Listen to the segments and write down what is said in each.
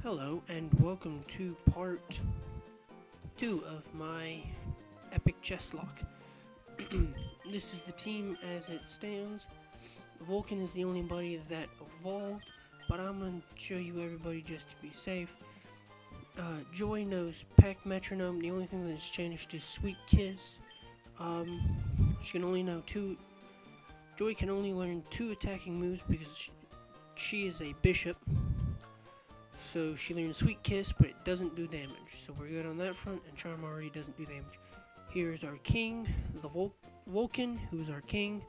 Hello and welcome to part 2 of my epic Chesslocke. This is the team as it stands. Vulcan is the only body that evolved, but I'm going to show you everybody just to be safe. Joy knows Peck Metronome. The only thing that's changed is Sweet Kiss. She can only know Joy can only learn 2 attacking moves because she is a bishop. So she learns Sweet Kiss, but it doesn't do damage. So we're good on that front, and Charm already doesn't do damage. Here's our king, the Vulcan, who's our king.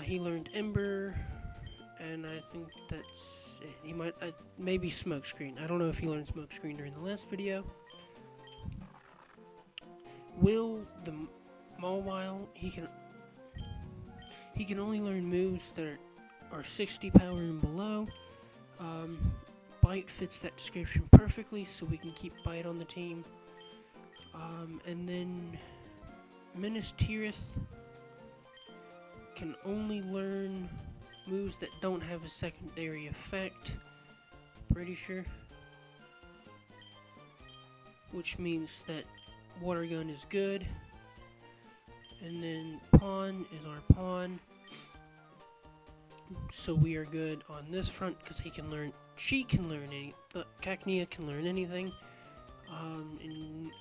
He learned Ember, and I think that's it. He might, maybe Smokescreen. I don't know if he learned Smokescreen during the last video. Will, the Mawile, he can only learn moves that are 60 power and below. Bite fits that description perfectly, so we can keep Bite on the team. And then Menace Tirith can only learn moves that don't have a secondary effect. Pretty sure. Which means that Water Gun is good. And then Pawn is our pawn. So we are good on this front because she can learn Cacnea can learn anything. And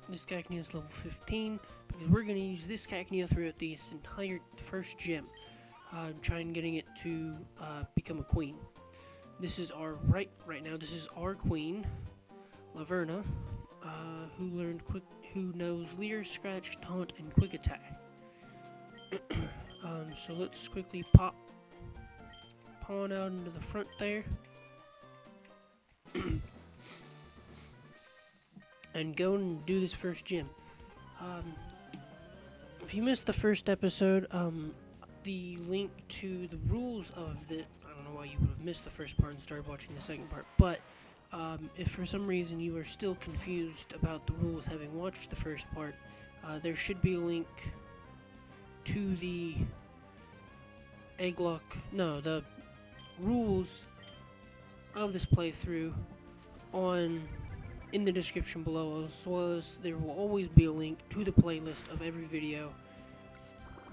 this Cacnea is level 15 because we're going to use this Cacnea throughout this entire first gym. Trying getting it to become a queen. This is our right now. This is our queen, Laverna, who knows Leer, Scratch, Taunt, and Quick Attack. So let's quickly pop Pawn out into the front there. And go and do this first gym. If you missed the first episode, the link to the rules of I don't know why you would have missed the first part and started watching the second part, but if for some reason you are still confused about the rules having watched the first part, there should be a link to the the rules of this playthrough in the description below, as well as there will always be a link to the playlist of every video,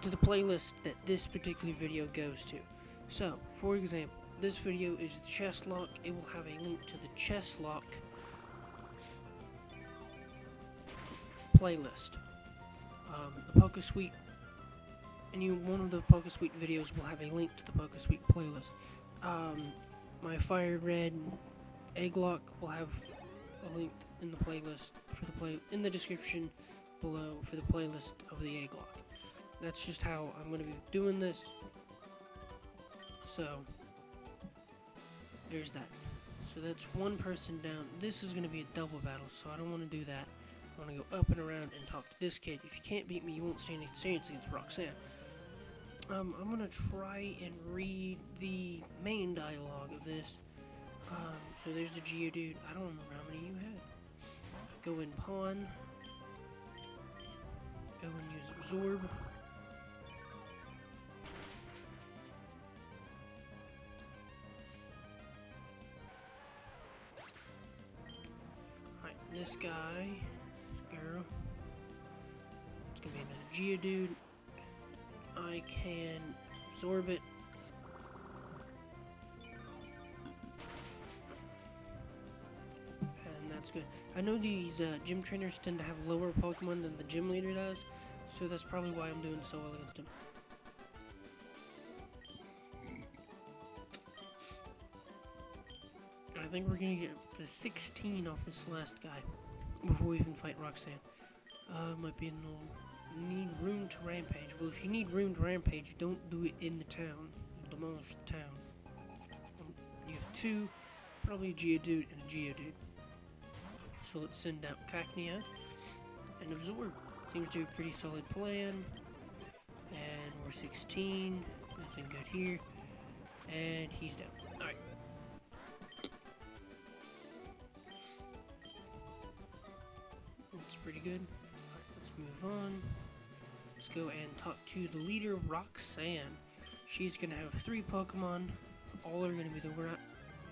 to the playlist that this particular video goes to. So, for example, this video is Chesslocke. It will have a link to the Chesslocke playlist. The PokeSuite, one of the PokeSuite videos will have a link to the PokeSuite playlist. My Fire Red Egglocke will have a link in the playlist in the description below for the playlist of the Egglocke. That's just how I'm going to be doing this. So there's that. So that's one person down. This is going to be a double battle, so I don't want to do that. I want to go up and around and talk to this kid. If you can't beat me, you won't stand a chance against Roxanne. I'm going to try and read the main dialogue of this. So there's the Geodude. I don't remember how many you had. Go in Pawn. Go and use Absorb. Alright, this guy, this girl, it's going to be another Geodude. I can absorb it. And that's good. I know these gym trainers tend to have lower Pokemon than the gym leader does, so that's probably why I'm doing so well against him. I think we're going to get to 16 off this last guy before we even fight Roxanne. Might be need room to rampage. Well, if you need room to rampage, don't do it in the town. You'll demolish the town. You have 2, probably a Geodude and a Geodude. So let's send out Cacnea and Absorb. Seems to be a pretty solid plan. And we're 16. Nothing good here. And he's down. Alright. That's pretty good. Alright, let's move on. Let's go and talk to the leader, Roxanne. She's going to have 3 Pokemon. All are going to be the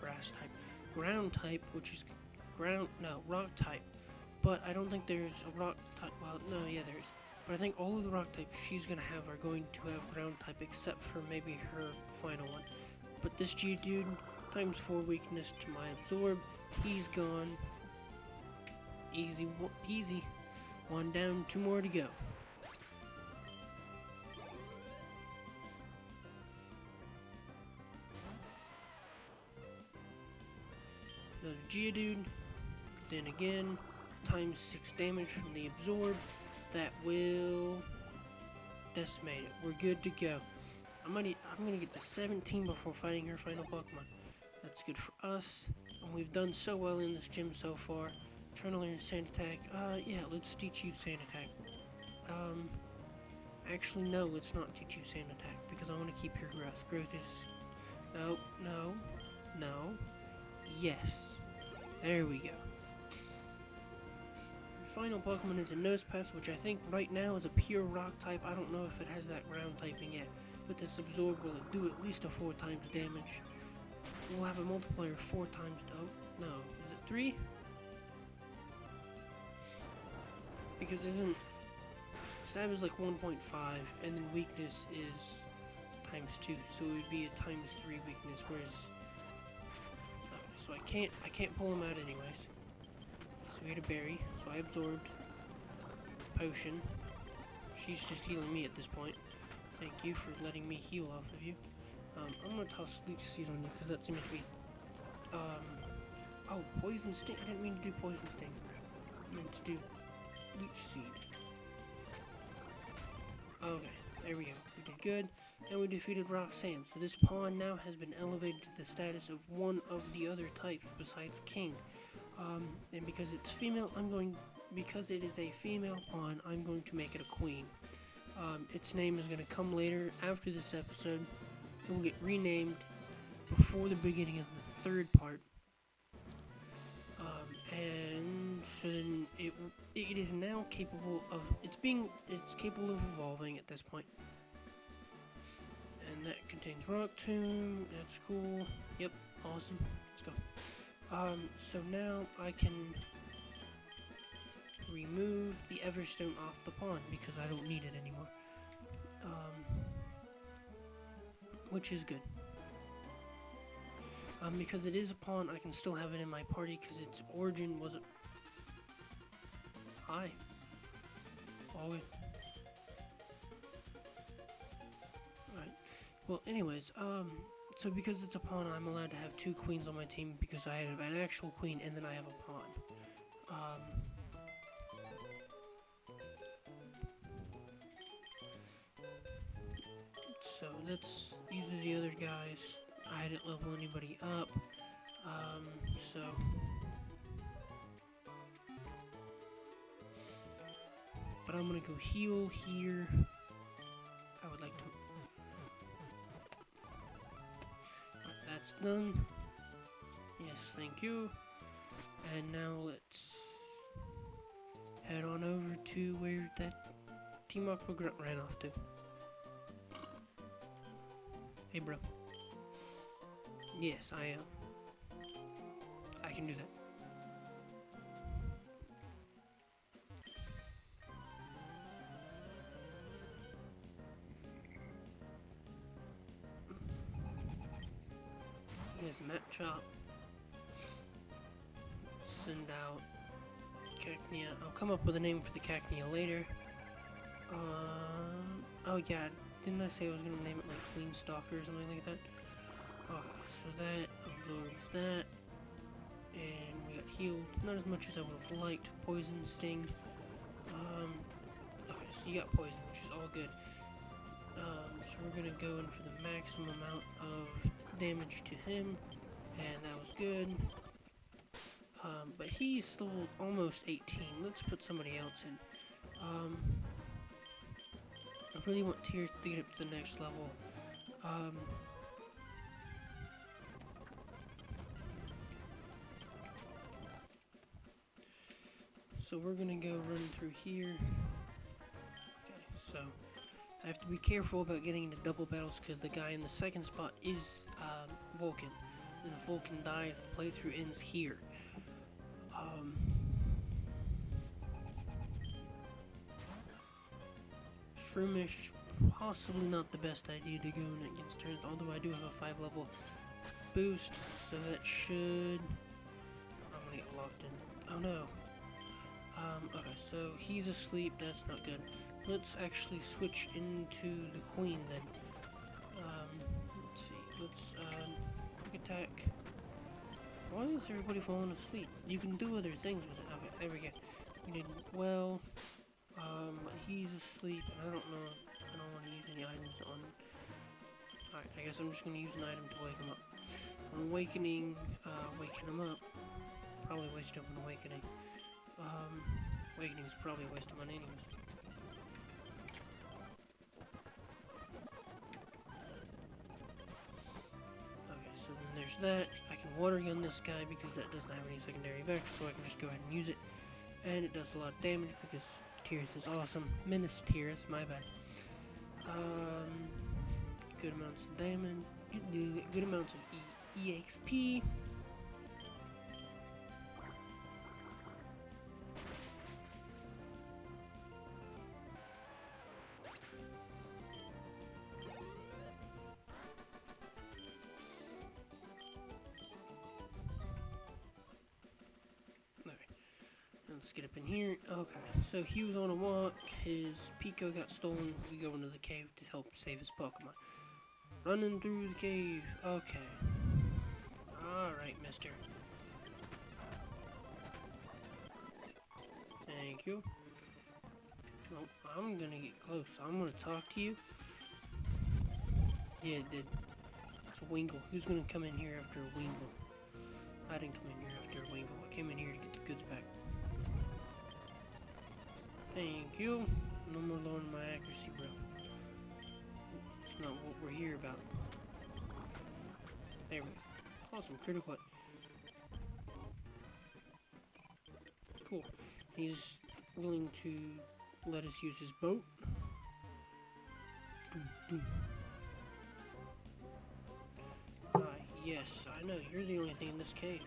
grass type. ground type, which is rock type. But I don't think there's a rock type. Well, no, yeah, there is. But I think all of the rock types she's gonna have are going to have ground type, except for maybe her final one. But this Geodude times 4 weakness to my absorb. He's gone. Easy peasy. One down, 2 more to go. Another Geodude. Then again, times 6 damage from the absorb. That will decimate it. We're good to go. I'm gonna get to 17 before fighting her final Pokemon. That's good for us. And we've done so well in this gym so far. Trying to learn Sand Attack. Yeah, let's teach you Sand Attack. Actually, no, let's not teach you Sand Attack because I want to keep your growth. Growth is... No, no, no. Yes. There we go. Final Pokemon is a Nosepass, which I think right now is a pure rock type. I don't know if it has that ground typing yet, but this absorb will do at least a 4 times damage. We'll have a multiplier 4 times. Oh no, is it 3? Because isn't stab is like 1.5, and then weakness is times 2, so it would be a times 3 weakness. Whereas, so I can't pull him out anyways. So we had a berry, so I absorbed potion. She's just healing me at this point. Thank you for letting me heal off of you. I'm gonna toss Leech Seed on you because that seems to be. Oh, Poison Sting. I didn't mean to do Poison Sting. I meant to do Leech Seed. Okay, there we go. We did good, and we defeated Roxanne. So this pawn now has been elevated to the status of one of the other types besides King. And because it's female, because it is a female pawn, I'm going to make it a queen. Its name is going to come later after this episode. It will get renamed before the beginning of the 3rd part. And so then it is now capable of, it's capable of evolving at this point. And that contains Rock Tomb, that's cool. Yep, awesome. Let's go. So now I can remove the Everstone off the pawn because I don't need it anymore. Which is good. Because it is a pawn, I can still have it in my party because its origin wasn't... Hi. All good. Alright. Well, anyways, so because it's a pawn, I'm allowed to have 2 queens on my team because I have an actual queen and then I have a pawn. So these are the other guys. I didn't level anybody up. So but I'm gonna go heal here. I would like to. That's done. Yes, thank you. And now let's head on over to where that Team Aqua Grunt ran off to. Hey, bro. Yes, I am. I can do that. Yes, map chop. Send out Cacnea. I'll come up with a name for the Cacnea later. Oh yeah, didn't I say I was gonna name it like Queen Stalker or something like that? So that absorbs that, and we got healed. Not as much as I would have liked. Poison Sting. Okay, so you got poison, which is all good. So we're gonna go in for the maximum amount of damage to him, and that was good. But he's still almost 18. Let's put somebody else in. I really want Tears to get up to the next level. So we're gonna go run through here. Okay, so I have to be careful about getting into double battles because the guy in the second spot is Vulcan. and if Vulcan dies, the playthrough ends here. Shroomish, possibly not the best idea to go in against Earth, although I do have a 5 level boost, so that should... I'm gonna get locked in. Oh no. Okay, so he's asleep, that's not good. Let's actually switch into the Queen then. Let's see, let's, quick attack. Why is everybody falling asleep? You can do other things with it. Okay, there we go. We did well. He's asleep, and I don't know, I don't want to use any items on... Alright, I guess I'm just going to use an item to wake him up. Awakening, waking him up. Probably waste of an awakening. Awakening is probably a waste of money anyways. Okay, so then there's that. I can water gun this guy because that doesn't have any secondary effects, so I can just go ahead and use it. And it does a lot of damage because Tirith is awesome. Menace Tirith, my bad. Good amounts of damage. Good amounts of EXP. Let's get up in here. Okay, so he was on a walk. His Pico got stolen. We go into the cave to help save his Pokemon. Running through the cave. Okay. Alright, mister. Thank you. Well, I'm gonna get close. I'm gonna talk to you. Yeah, it did. It's a Wingull. Who's gonna come in here after a Wingull? I didn't come in here after a Wingull. I came in here to get the goods back. Thank you. No more lowering my accuracy, bro. It's not what we're here about. There we go. Awesome, critical hit. Cool. He's willing to let us use his boat. Yes, I know. You're the only thing in this cave.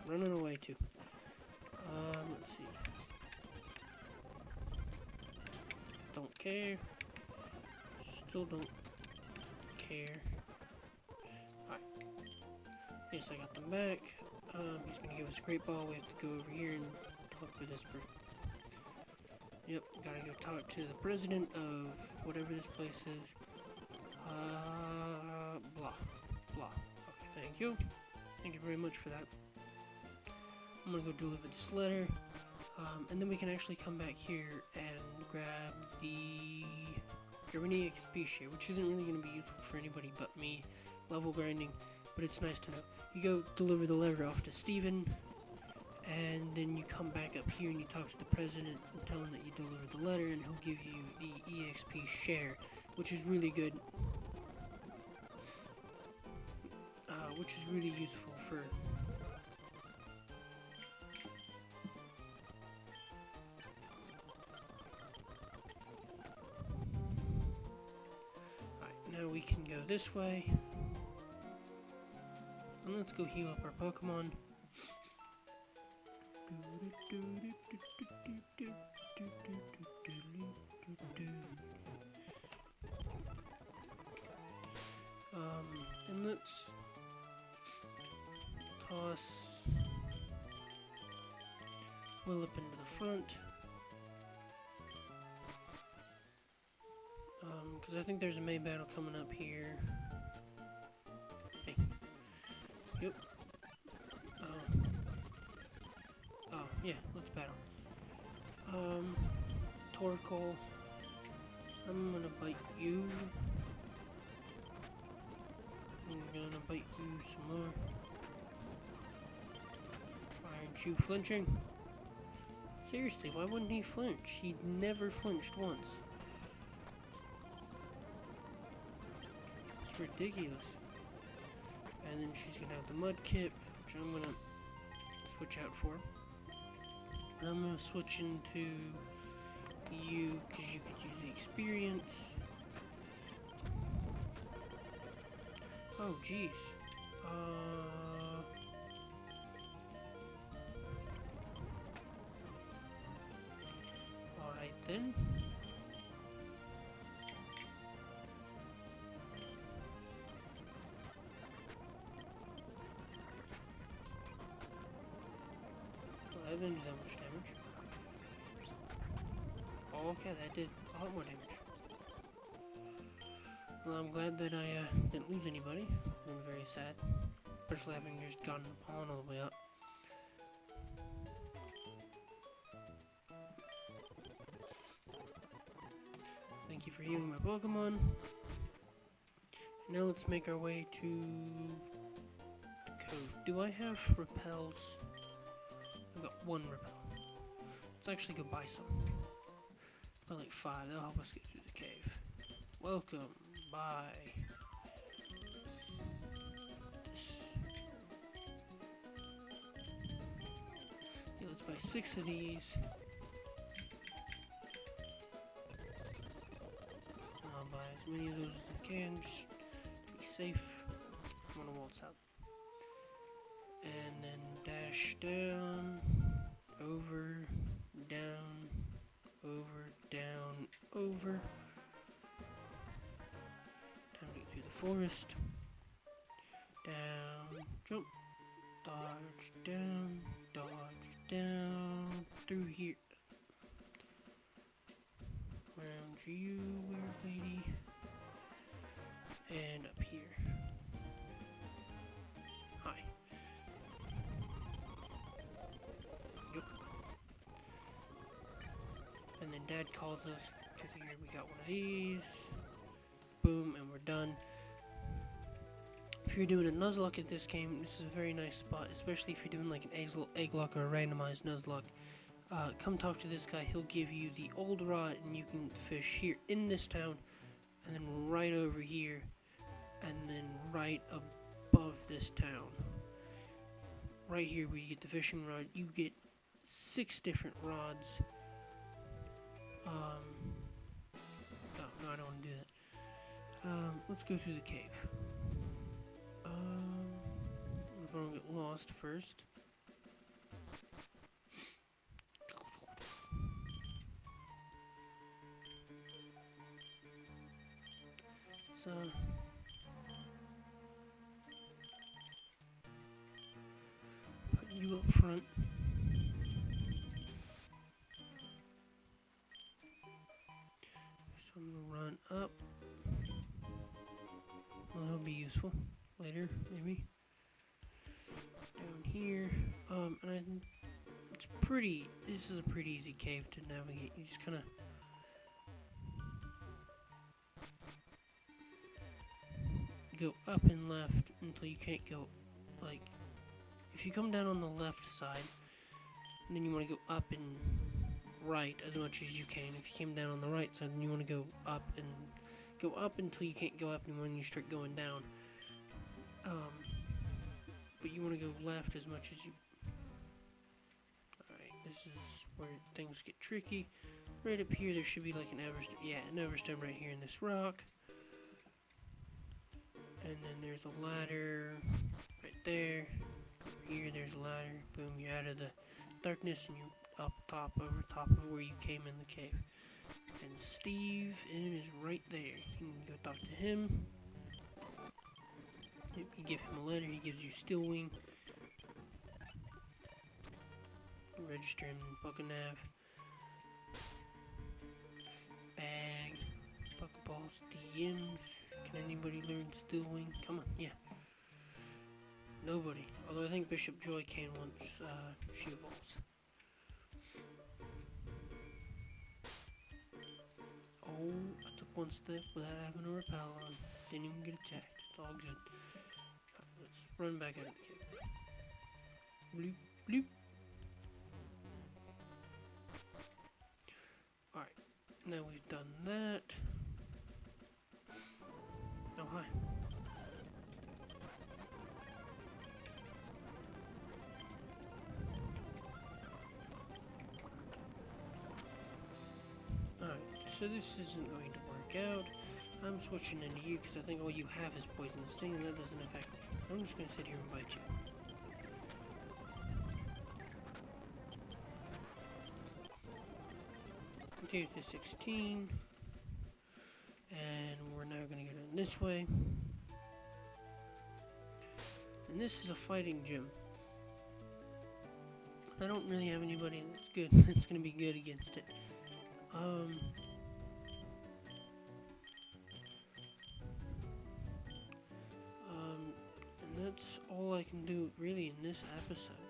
Running away to. Let's see. Don't care. Still don't care. Alright. Yes, I got them back. He's gonna give us a great ball. We have to go over here and talk with this person. Yep, gotta go talk to the president of whatever this place is. Blah. Blah. Okay, thank you. Thank you very much for that. I'm gonna go deliver this letter. And then we can actually come back here and grab the Germany XP share, which isn't really going to be useful for anybody but me, level grinding, but it's nice to know. You go deliver the letter off to Steven, and then you come back up here and you talk to the president and tell him that you delivered the letter, and he'll give you the EXP share, which is really good, which is really useful for... Now we can go this way. And let's go heal up our Pokemon. And let's toss Will up into the front. Because I think there's a May battle coming up here. Hey. Yep. Oh, yeah, let's battle. Torkoal. I'm gonna bite you. I'm gonna bite you some more. Aren't you flinching? Seriously, why wouldn't he flinch? He never flinched once. It's ridiculous. And then she's gonna have the Mudkip, which I'm gonna switch out for. And I'm gonna switch into you, because you could use the experience. Oh, jeez. Alright then. Well, that didn't do that much damage. Oh, okay, that did a lot more damage. Well, I'm glad that I didn't lose anybody. I'm very sad. Especially having just gotten the pawn all the way up. Thank you for healing my Pokemon. Now let's make our way to the cove. Do I have repels? I've got one repel. Let's actually go buy some. Buy like 5, that'll help us get through the cave. Welcome, buy. This. Yeah, let's buy 6 of these. And I'll buy as many of those as I can, just to be safe. I'm gonna waltz out. And then dash down, over, down, over, down, over. Time to get through the forest. Down, jump, dodge, down, through here. Around you, weird lady. And up here. Hi. Yep. And then Dad calls us to figure we got one of these. Boom, and we're done. If you're doing a Nuzlocke at this game, this is a very nice spot, especially if you're doing like an egg lock or a randomized Nuzlocke. Come talk to this guy, he'll give you the old rod and you can fish here in this town, and then right over here, and then right above this town. Right here where you get the fishing rod, you get 6 different rods. Oh, no, I don't want to do that. Let's go through the cave. We're gonna get lost first. So put you up front. So I'm gonna run up. Well, that'll be useful later, maybe. Down here, and it's pretty. This is a pretty easy cave to navigate. You just kind of go up and left until you can't go. Like, if you come down on the left side, and then you want to go up and right as much as you can. If you came down on the right side, then you want to go up until you can't go up anymore, and you start going down. But you want to go left as much as you. Alright, this is where things get tricky. Right up here, there should be like an Everstone. Yeah, an Everstone right here in this rock. And then there's a ladder right there. Over here, there's a ladder. Boom, you're out of the darkness and you're up top, over top of where you came in the cave. And Steve is right there. You can go talk to him. You give him a letter, he gives you Steel Wing. Register in Buckanav. Bag. Buckballs, DMs. Can anybody learn Steel Wing? Come on, yeah. Nobody. Although I think Bishop Joy can once she evolves. Oh, I took one step without having a repel on. Didn't even get attacked. It's all good. Right, let's run back out of the cave. Bloop, bloop. Alright, now we've done that. Oh, hi. Alright, so this isn't going to work out. I'm switching into you because I think all you have is poisonous sting and that doesn't affect me. So I'm just going to sit here and bite you. Continue to 16. And we're now going to go down this way. And this is a fighting gym. I don't really have anybody that's good. That's going to be good against it. And that's all I can do really in this episode.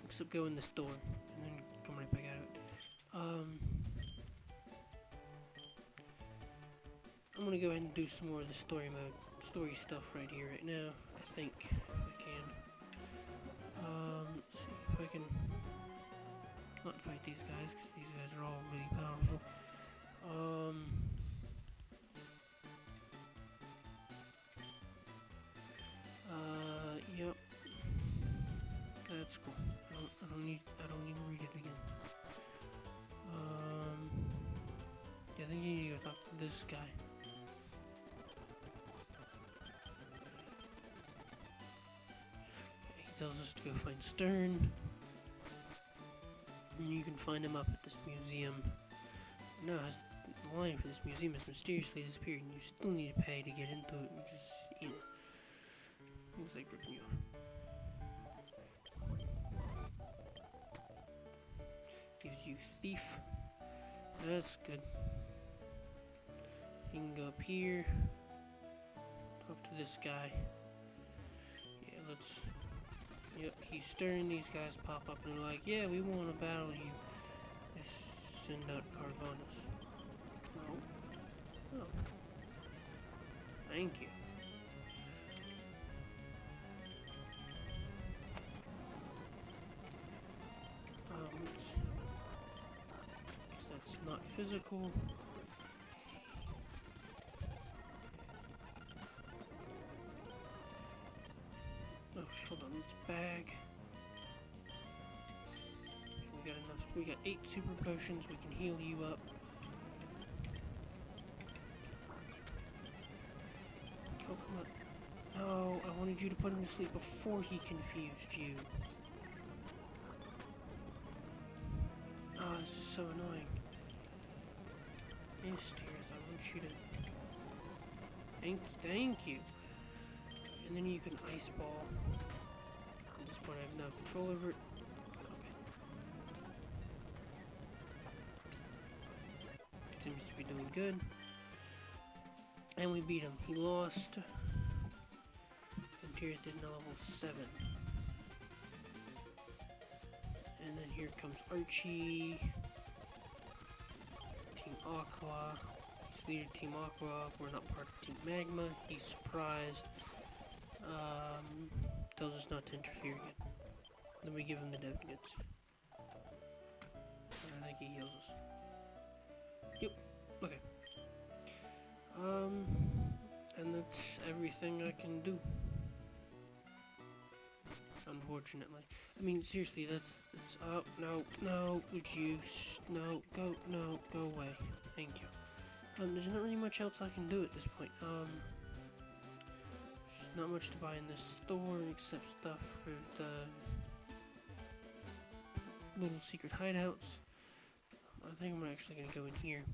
Except go in this door and then come right back out of it. I'm gonna go ahead and do some more of the story story stuff right here, right now. I think if I can. Let's see if I can not fight these guys, because these guys are all really powerful. Yep. That's cool. I don't need to read it again. Yeah, I think you need to go talk to this guy. He tells us to go find Stern. And you can find him up at this museum. No, the line for this museum has mysteriously disappeared, and you still need to pay to get into it, which is, you know, things like ripping you off. Gives you thief. That's good. You can go up here. Talk to this guy. Yeah, let's. Yep, he's stirring. These guys pop up and they're like, yeah, we want to battle you. Just send out Carvanus. No. Oh. Thank you. That's not physical. Okay, hold on, let's bag. We got enough. We got 8 super potions. We can heal you up. Oh, come on. No, I wanted you to put him to sleep before he confused you. Oh, this is so annoying. Yes, dears, I want you to... Thank you. And then you can ice ball. At this point I have no control over it. Okay. Seems to be doing good. And we beat him. He lost. And Tyrion did a level 7. And then here comes Archie. Team Aqua. He's leader Team Aqua. We're not part of Team Magma. He's surprised. Tells us not to interfere again. Then we give him the Devigates. I think he heals us. Yep. Okay. And that's everything I can do. Unfortunately. I mean, seriously, that's oh, no, would you, no, go away. Thank you. There's not really much else I can do at this point. There's not much to buy in this store except stuff for the little secret hideouts. I think I'm actually gonna go in here.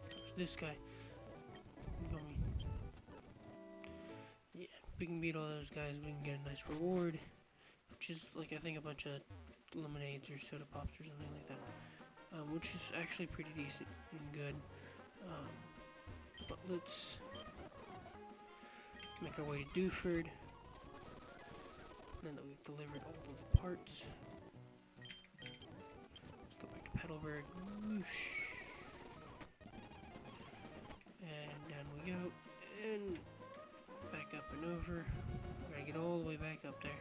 There's this guy. Yeah, if we can beat all those guys, we can get a nice reward, which is like I think a bunch of lemonades or soda pops or something like that, which is actually pretty decent and good. But let's make our way to Dewford. Now that we've delivered all of the parts, let's go back to Petalburg. Whoosh. And down we go. And back up and over. We're gonna get all the way back up there.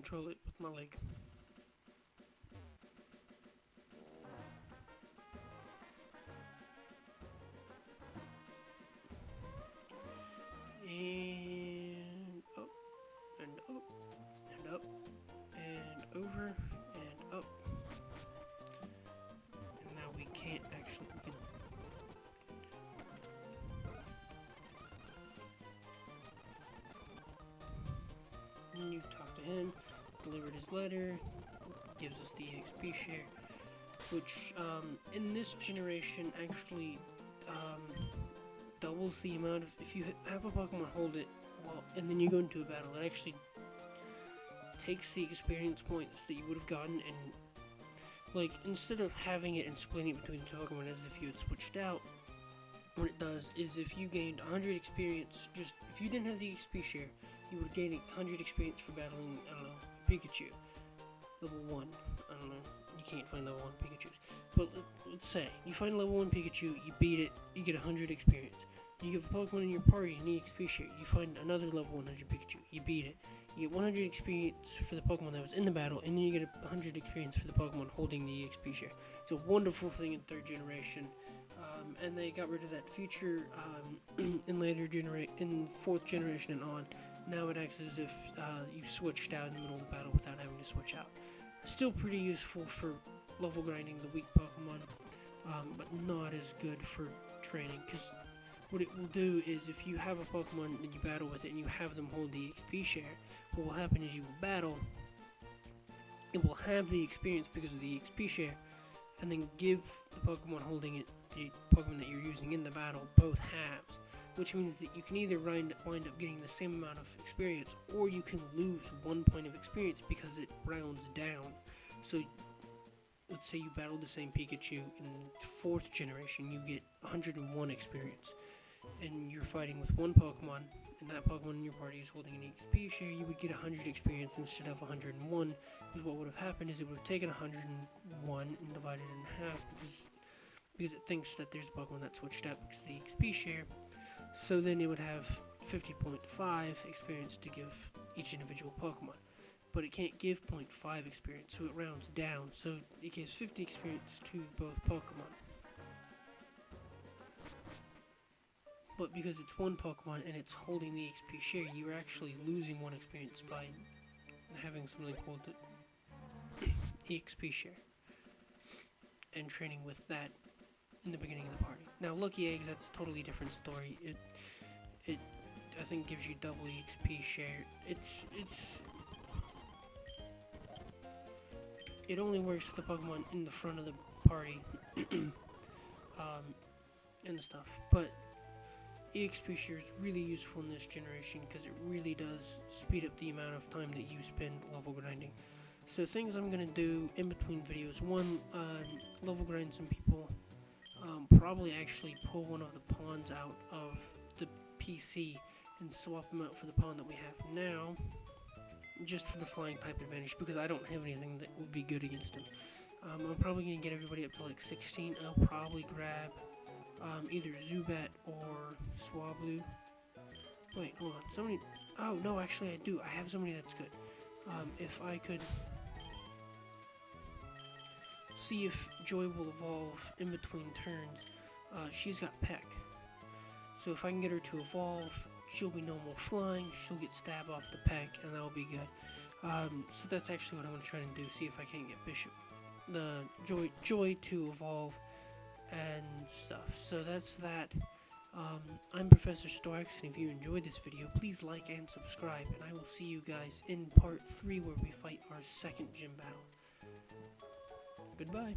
control it with my leg. And up, and up, and up, and over, and up. And now we can't actually, you talk to him, delivered his letter, gives us the XP share, which in this generation actually doubles the amount of, if you have a Pokemon hold it, well, and then you go into a battle, it actually takes the experience points that you would have gotten, and like, instead of having it and splitting it between the Pokemon as if you had switched out, what it does is if you gained 100 experience, just if you didn't have the XP share, you would gain 100 experience for battling, I don't know, Pikachu. Level 1, I don't know, you can't find level 1 Pikachus. But let's say, you find level 1 Pikachu, you beat it, you get 100 experience. You give a Pokemon in your party an EXP share, you find another level 100 Pikachu, you beat it. You get 100 experience for the Pokemon that was in the battle, and then you get 100 experience for the Pokemon holding the EXP share. It's a wonderful thing in 3rd generation. And they got rid of that feature in in 4th generation and on. Now it acts as if you switched out in the middle of the battle without having to switch out. Still pretty useful for level grinding the weak Pokemon, but not as good for training, because what it will do is if you have a Pokemon that you battle with it and you have them hold the XP share, what will happen is you will battle, it will have the experience because of the XP share, and then give the Pokemon holding it, the Pokemon that you're using in the battle, both halves, which means that you can either wind up getting the same amount of experience, or you can lose 1 point of experience because it rounds down. So let's say you battle the same Pikachu in 4th generation, you get 101 experience, and you're fighting with one Pokemon, and that Pokemon in your party is holding an XP share, you would get 100 experience instead of 101, because what would have happened is it would have taken 101 and divided it in half, because it thinks that there's a Pokemon that switched out because of the XP share, so then it would have 50.5 experience to give each individual Pokemon. But it can't give 0.5 experience, so it rounds down, so it gives 50 experience to both Pokemon. But because it's one Pokemon and it's holding the XP share, you're actually losing 1 experience by having something called the XP share, and training with that in the beginning of the party. Now, Lucky Eggs, that's a totally different story. It I think gives you double XP share. It only works for the Pokemon in the front of the party, and stuff. But EXP share is really useful in this generation because it really does speed up the amount of time that you spend level grinding. So things I'm gonna do in between videos: one, level grind some people. Probably actually pull one of the pawns out of the PC and swap them out for the pawn that we have now, just for the flying type advantage, because I don't have anything that would be good against him. I'm probably going to get everybody up to like 16. I'll probably grab either Zubat or Swablu. Wait, hold on. Somebody... Oh, no, actually I do. I have somebody that's good. If I could... see if Joy will evolve in between turns. She's got Peck. So if I can get her to evolve, she'll be no more flying, she'll get Stab off the Peck, and that'll be good. So that's actually what I'm going to try and do, see if I can't get Bishop, the Joy to evolve and stuff. So that's that. I'm Professor Storax, and if you enjoyed this video, please like and subscribe, and I will see you guys in part 3 where we fight our second gym battle. Goodbye.